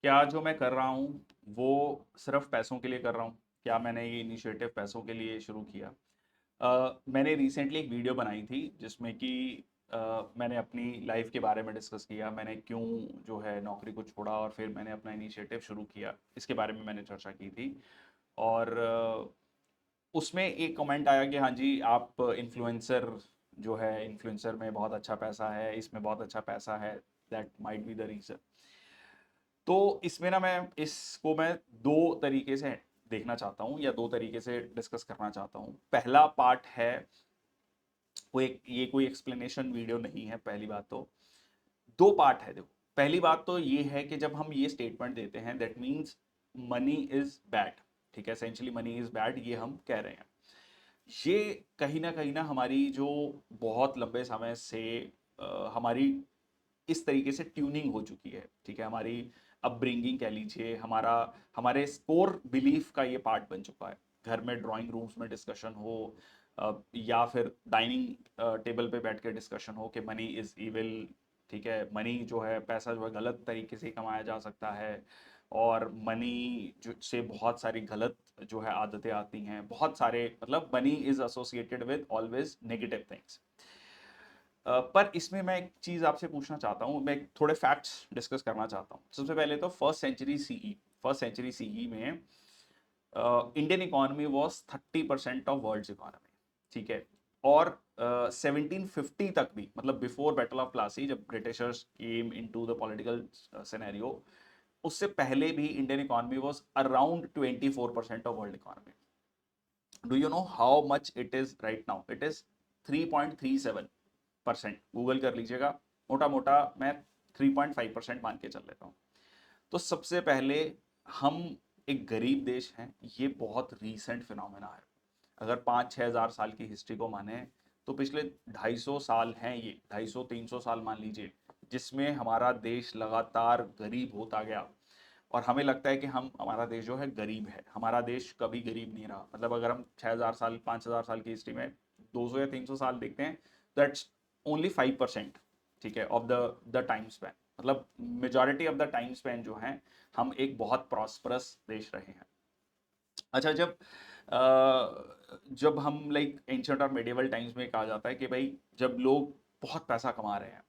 क्या जो मैं कर रहा हूँ वो सिर्फ पैसों के लिए कर रहा हूँ? क्या मैंने ये इनिशिएटिव पैसों के लिए शुरू किया? मैंने रिसेंटली एक वीडियो बनाई थी जिसमें कि मैंने अपनी लाइफ के बारे में डिस्कस किया। मैंने क्यों जो है नौकरी को छोड़ा और फिर मैंने अपना इनिशिएटिव शुरू किया, इसके बारे में मैंने चर्चा की थी। और उसमें एक कमेंट आया कि हाँ जी, आप इन्फ्लुएंसर जो है, इन्फ्लुएंसर में बहुत अच्छा पैसा है, इसमें बहुत अच्छा पैसा है, that might be the reason. तो इसमें ना मैं दो तरीके से देखना चाहता हूँ या दो तरीके से डिस्कस करना चाहता हूँ। पहला पार्ट है, ये कोई एक्सप्लेनेशन वीडियो नहीं है। पहली बात तो दो पार्ट है, देखो। पहली बात तो ये है कि जब हम ये स्टेटमेंट देते हैं that means money is bad, ठीक है, एसेंशियली मनी इज बैड, ये हम कह रहे हैं। ये कहीं ना हमारी जो बहुत लंबे समय से हमारी इस तरीके से ट्यूनिंग हो चुकी है, ठीक है, हमारी अपब्रिंगिंग कह लीजिए, हमारा हमारे कोर बिलीफ का ये पार्ट बन चुका है। घर में ड्राइंग रूम्स में डिस्कशन हो, या फिर डाइनिंग टेबल पे बैठ के डिस्कशन हो कि मनी इज इविल, ठीक है, मनी जो है, पैसा जो है गलत तरीके से कमाया जा सकता है, और मनी जो से बहुत सारी गलत जो है आदतें आती हैं, बहुत सारे, मतलब money is associated with always negative things. पर इसमें मैं एक चीज आपसे पूछना चाहता हूँ, मैं थोड़े फैक्ट्स डिस्कस करना चाहता हूँ। सबसे पहले तो फर्स्ट सेंचुरी सीई में Indian economy was 30% of world economy, ठीक है। और 1750 तक भी, मतलब बिफोर बैटल ऑफ प्लासी, जब Britishers came into the political scenario, उससे पहले भी Indian economy was around 24% of world economy. Do you know how much it is right now? It is 3.37%। Google कर लीजिएगा, मोटा मोटा मैं 3.5% मान के चल लेता हूँ। तो सबसे पहले, हम एक गरीब देश हैं, ये बहुत रीसेंट फिनोमेना है। अगर 5-6 हज़ार साल की हिस्ट्री को माने तो पिछले 250 साल हैं, ये 250-300 साल मान लीजिए, जिसमें हमारा देश लगातार गरीब होता गया। और हमें लगता है कि हम हमारा देश जो है गरीब है, हमारा देश कभी गरीब नहीं रहा। मतलब अगर हम 6,000 साल 5,000 साल की हिस्ट्री में 200 या 300 साल देखते हैं, दैट्स ओनली 5%, ठीक है, ऑफ द टाइम स्पैन। मतलब majority of the time span जो है, हम एक बहुत प्रॉस्परस देश रहे हैं। अच्छा, जब हम लाइक एंशियंट और मेडिवल टाइम्स में कहा जाता है कि भाई, जब लोग बहुत पैसा कमा रहे हैं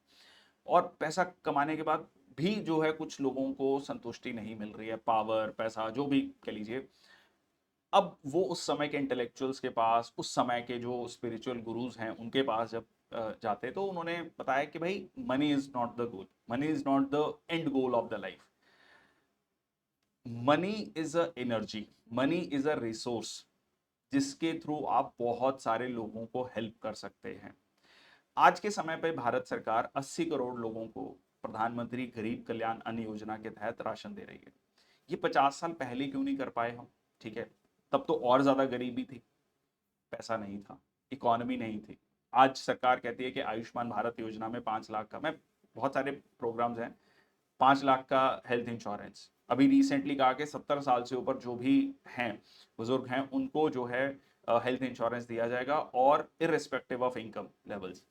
और पैसा कमाने के बाद भी जो है कुछ लोगों को संतुष्टि नहीं मिल रही है, पावर, पैसा, जो भी कह लीजिए, अब वो उस समय के इंटेलेक्चुअल्स के पास, उस समय के जो स्पिरिचुअल गुरुज हैं उनके पास जब जाते, तो उन्होंने बताया कि भाई, money is not the goal, money is not the end goal of the life. Money is a energy, money is a resource, जिसके थ्रू आप बहुत सारे लोगों को हेल्प कर सकते हैं। आज के समय पे भारत सरकार 80 करोड़ लोगों को प्रधानमंत्री गरीब कल्याण अन्न योजना के तहत राशन दे रही है। ये 50 साल पहले क्यों नहीं कर पाए हम? ठीक है, तब तो और ज्यादा गरीबी थी, पैसा नहीं था, इकोनॉमी नहीं थी। आज सरकार कहती है कि आयुष्मान भारत योजना में 5 लाख का, मैं, बहुत सारे प्रोग्राम्स हैं, 5 लाख का हेल्थ इंश्योरेंस। अभी रिसेंटली कहा कि 70 साल से ऊपर जो भी हैं, बुजुर्ग हैं, उनको जो है हेल्थ इंश्योरेंस दिया जाएगा, और इरिस्पेक्टिव ऑफ इनकम लेवल्स।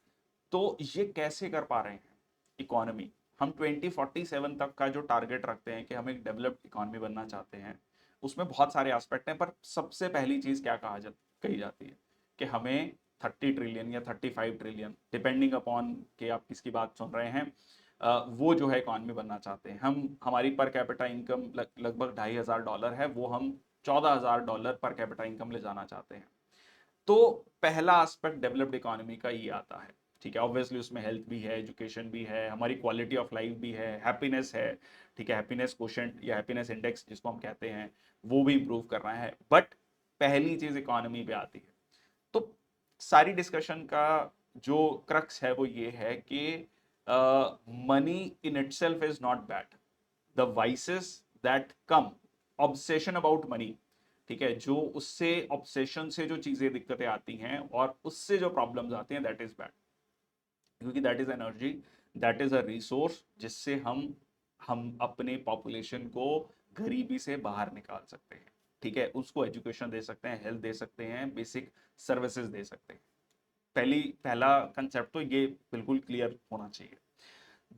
तो ये कैसे कर पा रहे हैं? इकोनॉमी, हम 2047 तक का जो टारगेट रखते हैं कि हम एक डेवलप्ड इकोनॉमी बनना चाहते हैं, उसमें बहुत सारे एस्पेक्ट हैं, पर सबसे पहली चीज क्या कही जाती है कि हमें 30 ट्रिलियन या 35 ट्रिलियन, डिपेंडिंग अपॉन कि आप किसकी बात सुन रहे हैं, वो जो है इकॉनमी बनना चाहते हैं हम। हमारी पर कैपिटा इनकम लगभग $2,500 है, वो हम $14,000 पर कैपिटा इनकम ले जाना चाहते हैं। तो पहला एस्पेक्ट डेवलप्ड इकोनॉमी का ये आता है, ठीक है। ऑब्वियसली उसमें हेल्थ भी है, एजुकेशन भी है, हमारी क्वालिटी ऑफ लाइफ भी है, हैप्पीनेस है, ठीक है, हैप्पीनेस क्वोशेंट या हैप्पीनेस इंडेक्स जिसको हम कहते हैं, वो भी इंप्रूव करना है। बट पहली चीज इकोनॉमी पे आती है। तो सारी डिस्कशन का जो क्रक्स है वो ये है कि money in itself is not bad, the vices that come, obsession about money, ठीक है, जो उससे ऑब्सेशन से जो चीजें दिक्कतें आती हैं और उससे जो प्रॉब्लम्स आती हैं, दैट इज बैड। क्योंकि that is energy, that is a resource, जिससे हम अपने पॉपुलेशन को गरीबी से बाहर निकाल सकते हैं, ठीक है, उसको एजुकेशन दे सकते हैं, हेल्थ दे सकते हैं, बेसिक सर्विसेज दे सकते हैं। पहला कंसेप्ट तो ये बिल्कुल क्लियर होना चाहिए।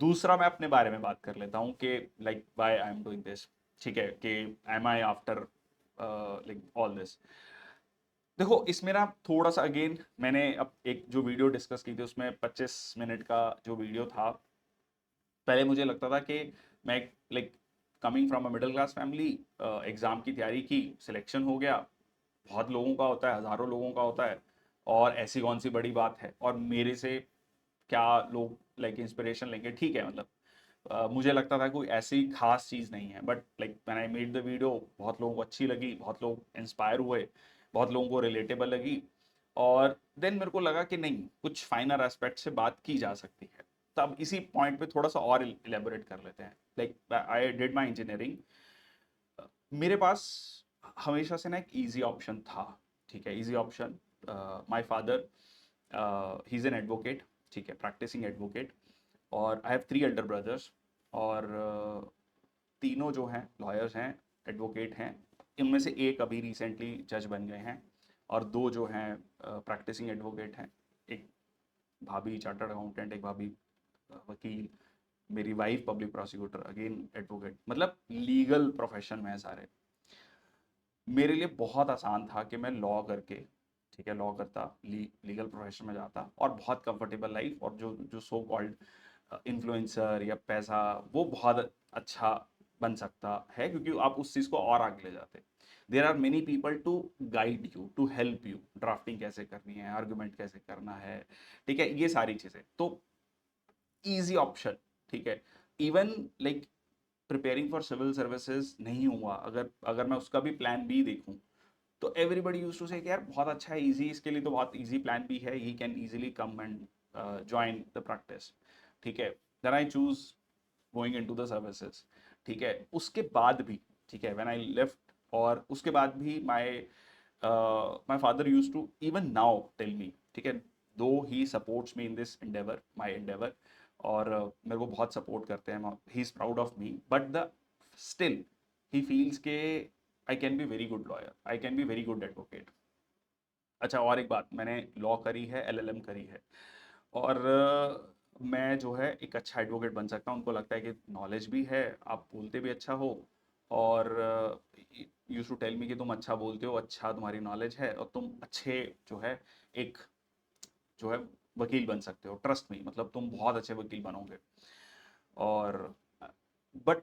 दूसरा मैं अपने बारे में बात कर लेता हूँ कि like why I am doing this, ठीक है, कि am I after like all this. देखो इसमें ना थोड़ा सा अगेन, मैंने अब एक जो वीडियो डिस्कस की थी उसमें 25 मिनट का जो वीडियो था, पहले मुझे लगता था कि मैं like coming from a middle class family, exam की तैयारी की, सिलेक्शन हो गया, बहुत लोगों का होता है, हज़ारों लोगों का होता है, और ऐसी कौन सी बड़ी बात है, और मेरे से क्या लोग लाइक इंस्पिरेशन लेंगे, ठीक है, मतलब मुझे लगता था कोई ऐसी खास चीज़ नहीं है, but like when I made the video बहुत लोगों को अच्छी लगी, बहुत लोग इंस्पायर हुए, बहुत लोगों को रिलेटेबल लगी, और देन मेरे को लगा कि नहीं, कुछ फाइनर एस्पेक्ट से बात की जा सकती है। तब इसी पॉइंट पे थोड़ा सा और इलेबोरेट कर लेते हैं। Like I did my engineering, मेरे पास हमेशा से ना एक इजी ऑप्शन था, ठीक है, easy option. My father he is an advocate, ठीक है, प्रैक्टिसिंग एडवोकेट, और आई हैव 3 elder brothers, और तीनों जो हैं लॉयर्स हैं, एडवोकेट हैं। इनमें से एक अभी रिसेंटली जज बन गए हैं, और दो जो हैं प्रैक्टिसिंग एडवोकेट हैं। एक भाभी चार्टर्ड अकाउंटेंट, एक भाभी वकील, मेरी wife public prosecutor, again advocate, मतलब लीगल प्रोफेशन में है सारे। मेरे लिए बहुत आसान था कि मैं लॉ करके, ठीक है, लॉ करता, लीगल प्रोफेशन में जाता, और बहुत कंफर्टेबल लाइफ, और जो जो सो कॉल्ड इन्फ्लुएंसर या पैसा, वो बहुत अच्छा बन सकता है, क्योंकि आप उस चीज़ को और आगे ले जाते। There are many people to guide you, to help you, drafting कैसे करनी है, आर्गुमेंट कैसे करना है, ठीक है, ये सारी चीज़ें तो ईजी ऑप्शन, ठीक है। Even like preparing for civil services नहीं हुआ, अगर अगर मैं उसका भी प्लान बी देखूं, तो एवरीबडी यूज टू से यार बहुत अच्छा है, इजी, इसके लिए तो बहुत इजी प्लान भी है, he can easily come and join the practice, ठीक है। Then I choose going into the services, ठीक है। उसके बाद भी, ठीक है, व्हेन आई लेफ्ट, और उसके बाद भी my father use to even now tell me, ठीक है, though he supports me in this endeavour, my endeavour, और मेरे को बहुत सपोर्ट करते हैं, he is proud of me, but the still he feels के I can be very good lawyer, I can be very good advocate. अच्छा, और एक बात, मैंने लॉ करी है, एलएलएम करी है, और मैं जो है एक अच्छा एडवोकेट बन सकता हूँ। उनको लगता है कि नॉलेज भी है, आप बोलते भी अच्छा हो, और यूज टू टेल मी कि तुम अच्छा बोलते हो, अच्छा तुम्हारी नॉलेज है, और तुम अच्छे जो है एक जो है वकील बन सकते हो, ट्रस्ट मी, मतलब तुम बहुत अच्छे वकील बनोगे। और but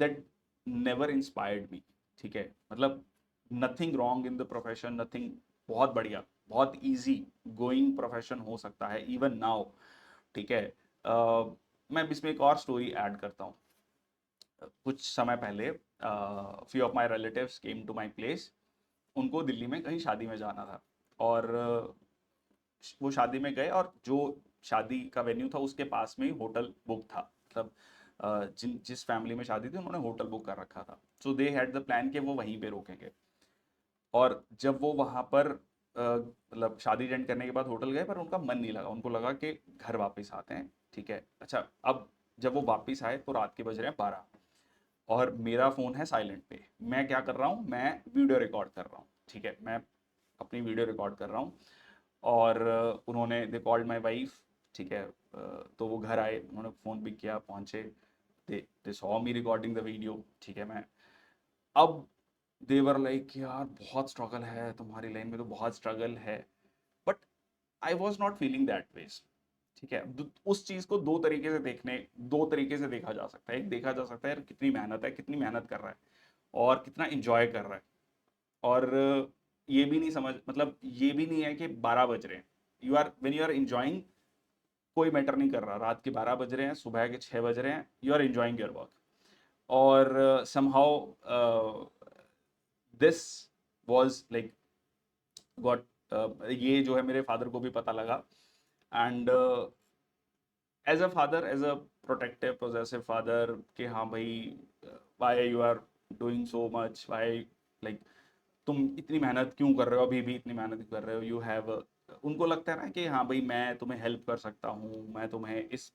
that never inspired me, ठीक है, मतलब nothing wrong in the profession, nothing, बहुत बढ़िया, बहुत इजी गोइंग प्रोफेशन हो सकता है इवन नाउ, ठीक है। मैं इसमें एक और स्टोरी ऐड करता हूँ। कुछ समय पहले few of my relatives came to my place, उनको दिल्ली में कहीं शादी में जाना था, और वो शादी में गए, और जो शादी का वेन्यू था उसके पास में ही होटल बुक था, मतलब जिस फैमिली में शादी थी उन्होंने होटल बुक कर रखा था, सो दे हैड द प्लान कि वो वहीं पे रोकेंगे। और जब वो वहाँ पर मतलब शादी अटेंड करने के बाद होटल गए, पर उनका मन नहीं लगा, उनको लगा कि घर वापस आते हैं, ठीक है। अच्छा, अब जब वो वापस आए तो रात के बज रहे हैं 12, और मेरा फ़ोन है साइलेंट पे। मैं क्या कर रहा हूँ, मैं वीडियो रिकॉर्ड कर रहा हूँ, ठीक है, मैं अपनी वीडियो रिकॉर्ड कर रहा हूँ, और उन्होंने दे कॉल्ड माई वाइफ, ठीक है, तो वो घर आए, उन्होंने फ़ोन पिक किया, पहुँचे, they saw me recording the video, ठीक है। मैं अब देवर लाइक यार बहुत स्ट्रगल है, तुम्हारी लाइन में तो बहुत स्ट्रगल है, but I was not feeling that ways, ठीक है। उस चीज को दो तरीके से देखा जा सकता है। एक देखा जा सकता है यार कितनी मेहनत है, कितनी मेहनत कर रहा है, और कितना इंजॉय कर रहा है, और ये भी नहीं समझ, मतलब ये भी नहीं है कि 12 बज रहे हैं, you are when you are enjoying, कोई मैटर नहीं कर रहा, रात के 12 बज रहे हैं, सुबह के 6 बज रहे हैं, you are enjoying your work. और somehow this was like got, ये जो है मेरे फादर को भी पता लगा, and as a father, as a protective possessive father, कि हाँ भाई, why you are doing so much, why, like तुम इतनी मेहनत क्यों कर रहे हो, अभी भी इतनी मेहनत क्यों कर रहे हो, यू हैव, उनको लगता है ना कि हाँ भाई मैं तुम्हें हेल्प कर सकता हूँ, मैं तुम्हें इस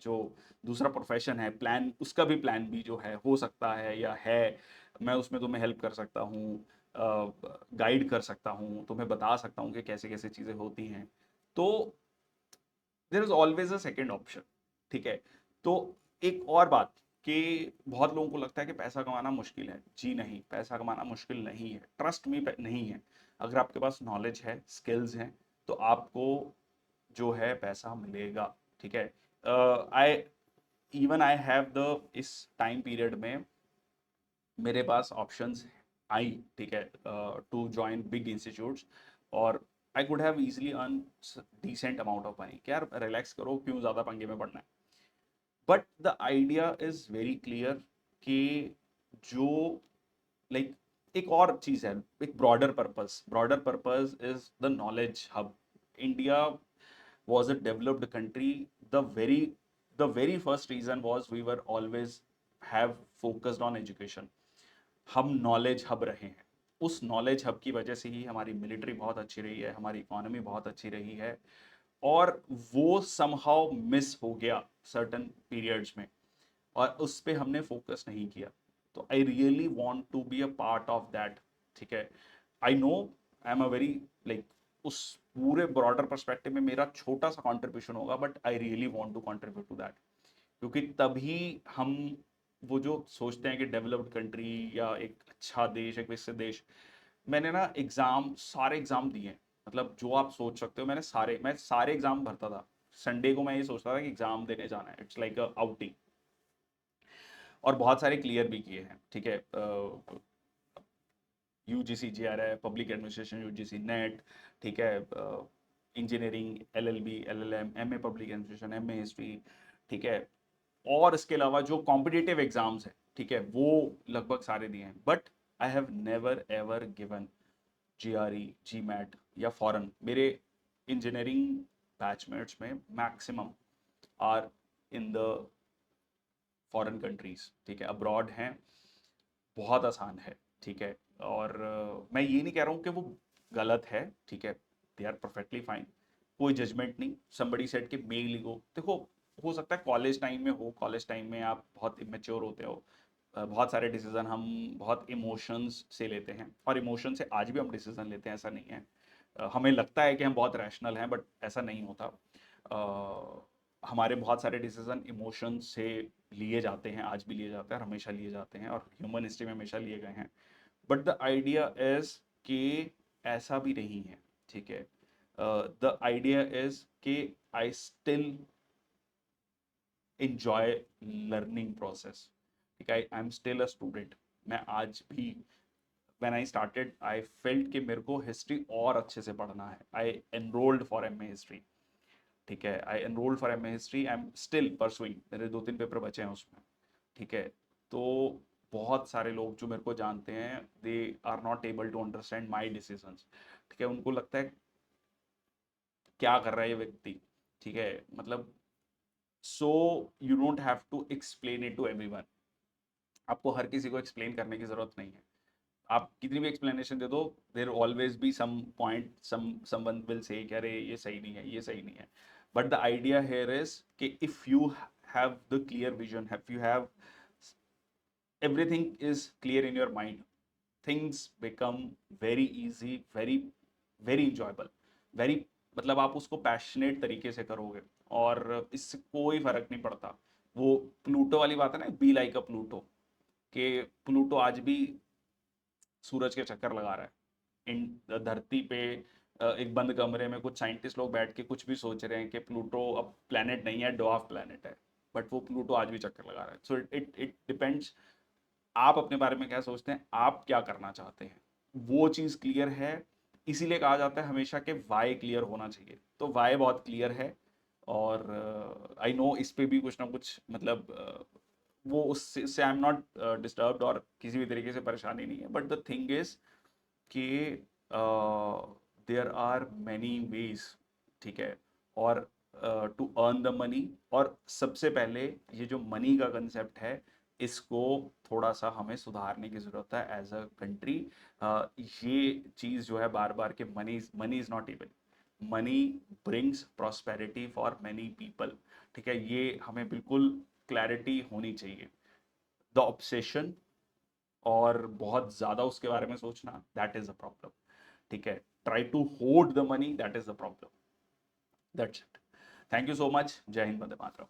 जो दूसरा प्रोफेशन है, प्लान, उसका भी प्लान भी जो है हो सकता है या है, मैं उसमें तुम्हें हेल्प कर सकता हूँ, गाइड कर सकता हूँ, तुम्हें बता सकता हूँ कि कैसे कैसे चीज़ें होती हैं। तो there is always a second option, ठीक है। तो एक और बात कि बहुत लोगों को लगता है कि पैसा कमाना मुश्किल है। जी नहीं, पैसा कमाना मुश्किल नहीं है, ट्रस्ट मी, नहीं है। अगर आपके पास नॉलेज है, स्किल्स हैं, तो आपको जो है पैसा मिलेगा। ठीक है। I even I have the इस टाइम पीरियड में मेरे पास ऑप्शंस आई, ठीक है, टू जॉइन बिग इंस्टीट्यूट्स, और I could have easily earn decent amount of money. क्या यार, रिलैक्स करो, क्यों ज़्यादा पंगे में पड़ना है। But the idea is very clear कि जो लाइक एक और चीज़ है, एक broader purpose is the knowledge hub. India was a developed country. The very first reason was we were always have focused on education. हम नॉलेज हब रहे हैं। उस नॉलेज हब की वजह से ही हमारी मिलिट्री बहुत अच्छी रही है, हमारी इकोनॉमी बहुत अच्छी रही है, और वो समहाउ मिस हो गया सर्टन पीरियड्स में, और उस पे हमने फोकस नहीं किया। तो I really want to be a part of that. ठीक है। I know I am a very like उस पूरे ब्रॉडर पर्सपेक्टिव में मेरा छोटा सा कंट्रीब्यूशन होगा, but I really want to contribute to that. क्योंकि तभी हम वो जो सोचते हैं कि डेवलप्ड कंट्री या एक अच्छा देश, एक विकसित देश, मैंने ना सारे एग्जाम दिए हैं। मतलब जो आप सोच सकते हो, मैं सारे एग्जाम भरता था। संडे को मैं ये सोचता था कि एग्जाम देने जाना है, इट्स लाइक आउटिंग, और बहुत सारे क्लियर भी किए हैं। ठीक है। UGC GRF, public administration, UGC net, ठीक है, engineering, LLB, LLM, MA public administration, MA history, ठीक है, और इसके अलावा जो कॉम्पिटिटिव एग्जाम्स हैं, ठीक है, वो लगभग सारे दिए हैं। But I have never ever given GRE, GMAT या फॉरेन। मेरे इंजीनियरिंग बैचमेट्स में maximum are in the foreign countries, ठीक है, अब्रॉड हैं। बहुत आसान है। ठीक है। और मैं ये नहीं कह रहा हूँ कि वो गलत है, ठीक है, दे आर परफेक्टली फाइन, कोई जजमेंट नहीं। समबडी सेड कि मेल ईगो, देखो, हो सकता है कॉलेज टाइम में हो, कॉलेज टाइम में आप बहुत इमेच्योर होते हो, बहुत सारे डिसीजन हम बहुत इमोशंस से लेते हैं, और इमोशन से आज भी हम डिसीजन लेते हैं, ऐसा नहीं है। हमें लगता है कि हम बहुत रैशनल हैं, बट ऐसा नहीं होता। हमारे बहुत सारे डिसीजन इमोशन से लिए जाते हैं, आज भी लिए जाते हैं, और हमेशा लिए जाते हैं, और ह्यूमन हिस्ट्री में हमेशा लिए गए हैं। बट द आइडिया इज कि ऐसा भी नहीं है। ठीक है। द आइडिया इज कि I still enjoy learning process. ठीक है। I am still a student. मैं आज भी, when I started, I felt कि मेरे को हिस्ट्री और अच्छे से पढ़ना है। I enrolled for M A history. ठीक है। I enrolled for M A history, I am still pursuing, मेरे 2-3 पेपर बचे हैं उसमें। ठीक है। तो बहुत सारे लोग जो मेरे को जानते हैं, they are not able to understand my decisions. ठीक है। उनको लगता है क्या कर रहा है ये व्यक्ति। ठीक है। मतलब, so you don't have to explain it to everyone. आपको हर किसी को एक्सप्लेन करने की जरूरत नहीं है। आप कितनी भी एक्सप्लेनेशन दे दो, there always be some point, someone will say कि अरे ये सही नहीं है, ये सही नहीं है। But the idea here is कि if you have the clear vision, if you have everything is clear in your mind, things become very easy, very very enjoyable, very, मतलब आप उसको पैशनेट तरीके से करोगे, और इससे कोई फर्क नहीं पड़ता। वो प्लूटो वाली बात है ना, बी लाइक अ प्लूटो, कि प्लूटो आज भी सूरज के चक्कर लगा रहा है। इन धरती पे एक बंद कमरे में कुछ साइंटिस्ट लोग बैठ के कुछ भी सोच रहे हैं कि प्लूटो अब प्लेनेट नहीं है, डॉफ प्लेनेट है, बट वो प्लूटो आज भी चक्कर लगा रहा है। सो इट इट डिपेंड्स, आप अपने बारे में क्या सोचते हैं, आप क्या करना चाहते हैं, वो चीज क्लियर है। इसीलिए कहा जाता है हमेशा कि वाई क्लियर होना चाहिए। तो वाई बहुत क्लियर है, और आई नो इस पे भी कुछ ना कुछ, मतलब वो उससे आई एम नॉट डिस्टर्ब्ड, और किसी भी तरीके से परेशानी नहीं है। बट द थिंग इज कि देयर आर मैनी वेज, ठीक है, और टू अर्न द मनी। और सबसे पहले ये जो मनी का कंसेप्ट है, इसको थोड़ा सा हमें सुधारने की ज़रूरत है एज अ कंट्री। ये चीज़ जो है बार बार के, money is not even, money brings prosperity for many people. ठीक है। ये हमें बिल्कुल क्लैरिटी होनी चाहिए। द ऑब्सेशन और बहुत ज़्यादा उसके बारे में सोचना, दैट इज़ अ प्रॉब्लम। ठीक है। Try to hold the money, that is the problem. That's it. Thank you so much. जय हिंद, वंदे मातरम।